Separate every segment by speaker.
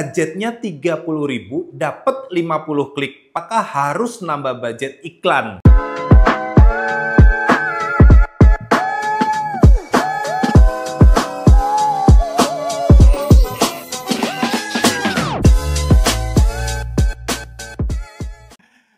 Speaker 1: budgetnya 30.000 dapat 50 klik. Apakah harus nambah budget iklan?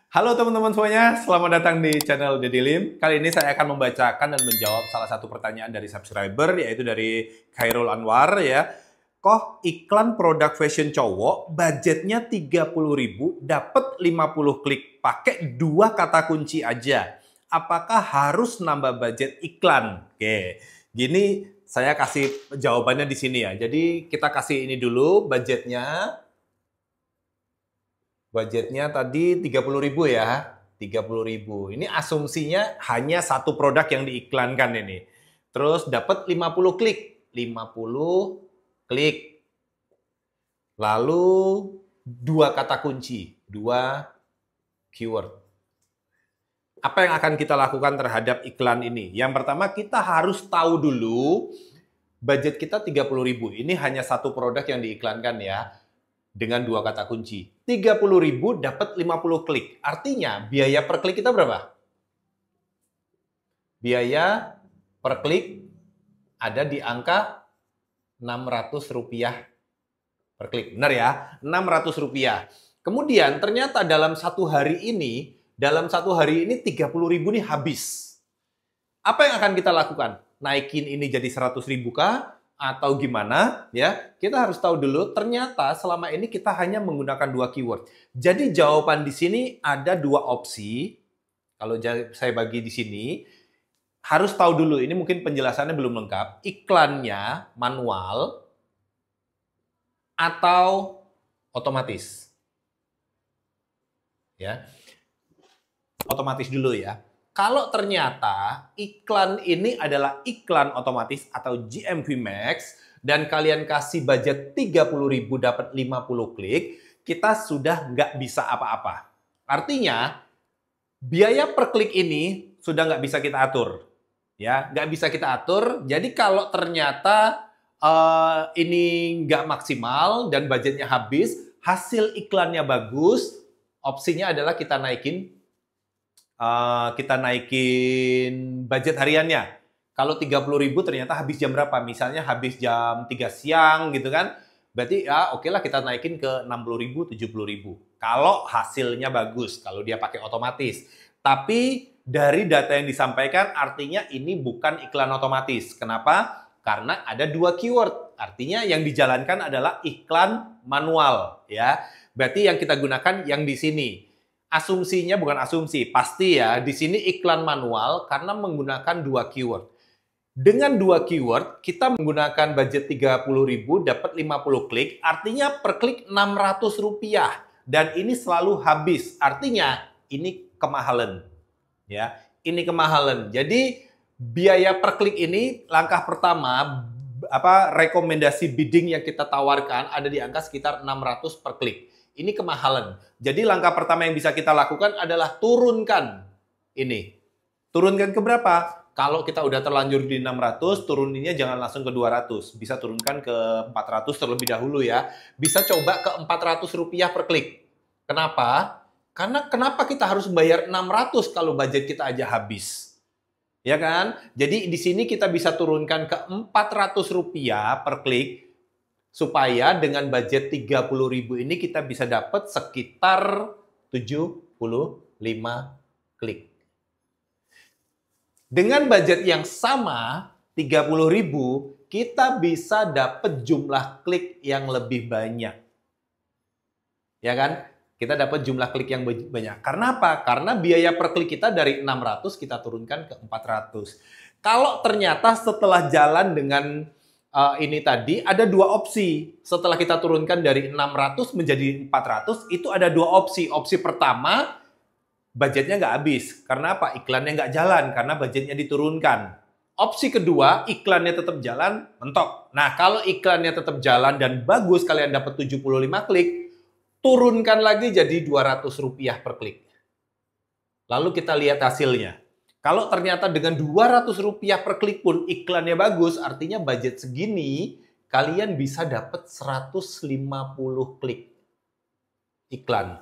Speaker 1: Halo teman-teman semuanya, selamat datang di channel Deddy Lim. Kali ini saya akan membacakan dan menjawab salah satu pertanyaan dari subscriber, yaitu dari Khairul Anwar ya. Kok iklan produk fashion cowok budgetnya 30.000 dapat 50 klik pakai 2 kata kunci aja. Apakah harus nambah budget iklan? Oke, gini saya kasih jawabannya di sini ya. Jadi kita kasih ini dulu budgetnya. Budgetnya tadi 30.000 ya. 30.000. Ini asumsinya hanya satu produk yang diiklankan ini. Terus dapat 50 klik. 50 klik. Lalu 2 kata kunci, 2 keyword. Apa yang akan kita lakukan terhadap iklan ini? Yang pertama, kita harus tahu dulu budget kita 30.000. Ini hanya satu produk yang diiklankan ya. Dengan 2 kata kunci. 30.000 dapat 50 klik. Artinya biaya per klik kita berapa? Biaya per klik ada di angka Rp600 per klik. Benar ya? Rp600. Kemudian ternyata dalam satu hari ini 30.000 nih habis. Apa yang akan kita lakukan? Naikin ini jadi 100.000 kah? Atau gimana? Ya, kita harus tahu dulu. Ternyata selama ini kita hanya menggunakan 2 keyword. Jadi jawaban di sini ada 2 opsi. Kalau saya bagi di sini, harus tahu dulu, ini mungkin penjelasannya belum lengkap, iklannya manual atau otomatis. Ya. Otomatis dulu ya. Kalau ternyata iklan ini adalah iklan otomatis atau GMV Max dan kalian kasih budget 30.000 dapat 50 klik, kita sudah nggak bisa apa-apa. Artinya, biaya per klik ini sudah nggak bisa kita atur. Ya, nggak bisa kita atur. Jadi kalau ternyata ini nggak maksimal dan budgetnya habis, hasil iklannya bagus, opsinya adalah kita naikin budget hariannya. Kalau 30.000 ternyata habis jam berapa? Misalnya habis jam 3 siang gitu kan. Berarti ya oke lah kita naikin ke 60.000, 70.000. Kalau hasilnya bagus, kalau dia pakai otomatis. Tapi dari data yang disampaikan artinya ini bukan iklan otomatis. Kenapa? Karena ada 2 keyword. Artinya yang dijalankan adalah iklan manual ya. Berarti yang kita gunakan yang di sini. Asumsinya bukan asumsi, pasti ya di sini iklan manual karena menggunakan 2 keyword. Dengan 2 keyword kita menggunakan budget 30.000 dapat 50 klik, artinya per klik Rp600 dan ini selalu habis. Artinya ini kemahalan. Ya, ini kemahalan. Jadi biaya per klik ini langkah pertama rekomendasi bidding yang kita tawarkan ada di angka sekitar 600 per klik. Ini kemahalan. Jadi langkah pertama yang bisa kita lakukan adalah turunkan ini. Turunkan ke berapa? Kalau kita udah terlanjur di 600, turuninnya jangan langsung ke 200. Bisa turunkan ke 400 terlebih dahulu ya. Bisa coba ke Rp400 per klik. Kenapa? Karena kenapa kita harus bayar 600 kalau budget kita aja habis? Ya kan? Jadi di sini kita bisa turunkan ke Rp400 per klik supaya dengan budget 30.000 ini kita bisa dapat sekitar 75 klik. Dengan budget yang sama 30.000 kita bisa dapat jumlah klik yang lebih banyak. Ya kan? Kita dapat jumlah klik yang banyak. Karena apa? Karena biaya per klik kita dari 600 kita turunkan ke 400. Kalau ternyata setelah jalan dengan ini tadi ada 2 opsi. Setelah kita turunkan dari 600 menjadi 400, itu ada 2 opsi. Opsi pertama, budgetnya nggak habis. Karena apa? Iklannya nggak jalan, karena budgetnya diturunkan. Opsi kedua, iklannya tetap jalan, mentok. Nah, kalau iklannya tetap jalan dan bagus, kalian dapat 75 klik, turunkan lagi jadi Rp200 per klik. Lalu kita lihat hasilnya. Kalau ternyata dengan Rp200 per klik pun iklannya bagus, artinya budget segini kalian bisa dapat 150 klik iklan.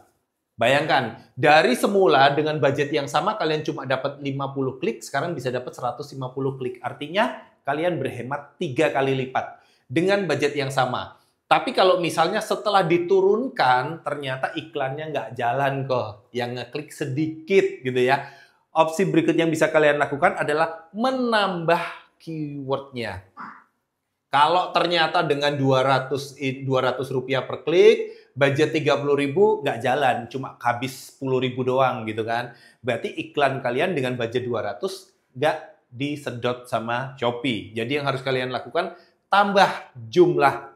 Speaker 1: Bayangkan, dari semula dengan budget yang sama kalian cuma dapat 50 klik, sekarang bisa dapat 150 klik. Artinya kalian berhemat 3 kali lipat dengan budget yang sama. Tapi kalau misalnya setelah diturunkan, ternyata iklannya nggak jalan kok. Yang ngeklik sedikit gitu ya. Opsi berikutnya yang bisa kalian lakukan adalah menambah keywordnya. Kalau ternyata dengan 200 rupiah per klik, budget 30.000 nggak jalan, cuma habis 10.000 doang gitu kan. Berarti iklan kalian dengan budget 200 nggak disedot sama Shopee. Jadi yang harus kalian lakukan, tambah jumlah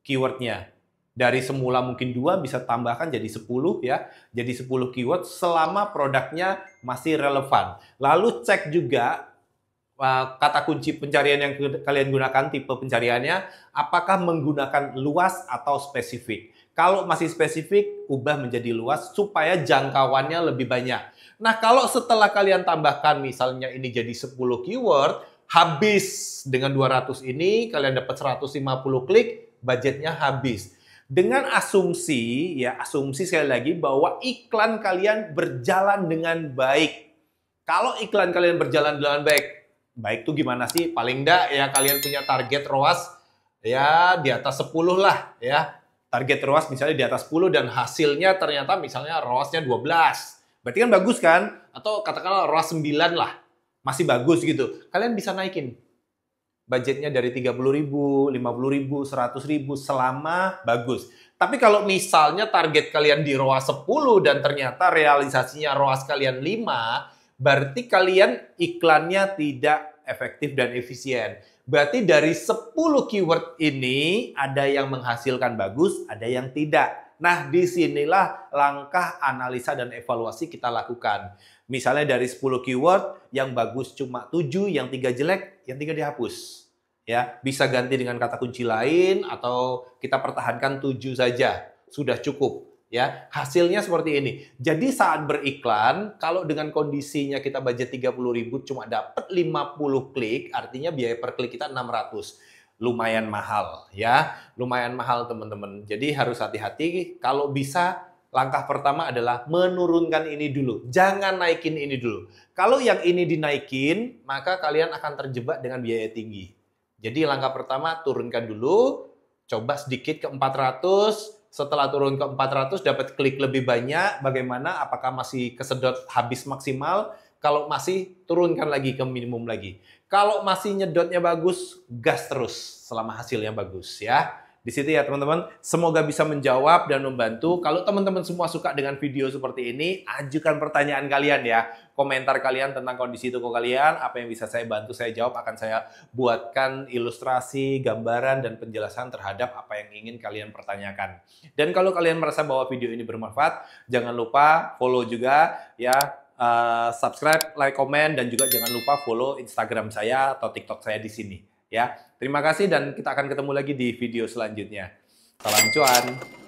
Speaker 1: keywordnya. Dari semula mungkin 2 bisa tambahkan jadi 10 ya. Jadi 10 keyword selama produknya masih relevan. Lalu cek juga kata kunci pencarian yang kalian gunakan, tipe pencariannya, apakah menggunakan luas atau spesifik. Kalau masih spesifik, ubah menjadi luas supaya jangkauannya lebih banyak. Nah, kalau setelah kalian tambahkan misalnya ini jadi 10 keyword, habis dengan 200 ini, kalian dapat 150 klik, budgetnya habis. Dengan asumsi, ya asumsi sekali lagi bahwa iklan kalian berjalan dengan baik. Kalau iklan kalian berjalan dengan baik, baik tuh gimana sih? Paling enggak ya kalian punya target ROAS ya di atas 10 lah ya. Target ROAS misalnya di atas 10 dan hasilnya ternyata misalnya ROAS-nya 12. Berarti kan bagus kan? Atau katakanlah ROAS 9 lah. Masih bagus gitu. Kalian bisa naikin budgetnya dari 30.000, 50.000, 100.000 selama bagus. Tapi kalau misalnya target kalian di ROAS 10 dan ternyata realisasinya ROAS kalian 5, berarti kalian iklannya tidak efektif dan efisien. Berarti dari 10 keyword ini ada yang menghasilkan bagus, ada yang tidak. Nah, disinilah langkah analisa dan evaluasi kita lakukan. Misalnya dari 10 keyword, yang bagus cuma 7, yang 3 jelek, yang 3 dihapus. Ya, bisa ganti dengan kata kunci lain atau kita pertahankan 7 saja. Sudah cukup. Ya, hasilnya seperti ini. Jadi saat beriklan, kalau dengan kondisinya kita budget 30.000 cuma dapat 50 klik, artinya biaya per klik kita 600. Lumayan mahal ya. Lumayan mahal teman-teman. Jadi harus hati-hati. Kalau bisa langkah pertama adalah menurunkan ini dulu. Jangan naikin ini dulu. Kalau yang ini dinaikin, maka kalian akan terjebak dengan biaya tinggi. Jadi langkah pertama turunkan dulu, coba sedikit ke 400. Setelah turun ke 400 dapat klik lebih banyak, bagaimana? Apakah masih kesedot habis maksimal? Kalau masih, turunkan lagi ke minimum lagi. Kalau masih nyedotnya bagus, gas terus selama hasilnya bagus ya. Di situ ya teman-teman, semoga bisa menjawab dan membantu. Kalau teman-teman semua suka dengan video seperti ini, ajukan pertanyaan kalian ya. Komentar kalian tentang kondisi toko kalian, apa yang bisa saya bantu, saya jawab, akan saya buatkan ilustrasi, gambaran, dan penjelasan terhadap apa yang ingin kalian pertanyakan. Dan kalau kalian merasa bahwa video ini bermanfaat, jangan lupa follow juga ya, subscribe, like, komen, dan juga jangan lupa follow Instagram saya atau TikTok saya di sini. Ya, terima kasih dan kita akan ketemu lagi di video selanjutnya. Salam cuan.